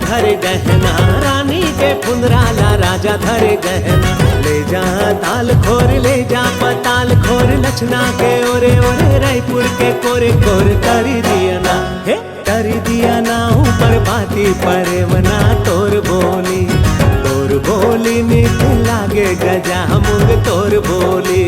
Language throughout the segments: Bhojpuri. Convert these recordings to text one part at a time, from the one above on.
धरे गहना, रानी के फुंदराला राजा धरे गहना। ले जा ताल खोर, ले जा पताल खोर, लचना के ओरे ओरे रायपुर के कोरे कोर तरी दिया ना, हे तरी दिया ना ऊपर बाती परवना। तोर बोली मीठ लागे गजा मुंग तोर बोली।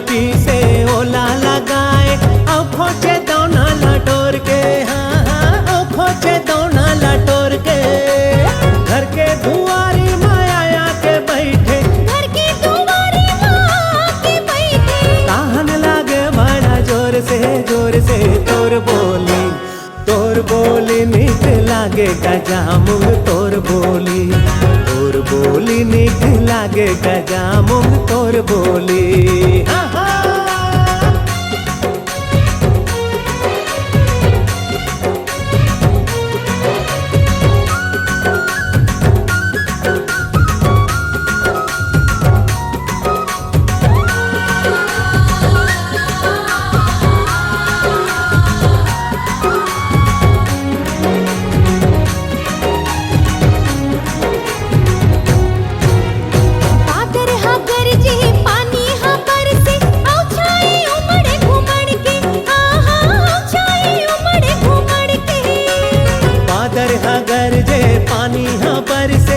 पी से ओला लगाए औ खोचे दौना लटोर के, हाँ हाँ औ खोचे दौना लटोर के। घर के दुआरी माया के बैठे, घर के दुआरी माया के बैठे। कहन लागे बड़ा जोर से तोर बोली नीक लागे गजा मुंग तोर बोली नीक लागे गजा मुंग तोर बोली। हाँ हाँ। पानी हाँ पर से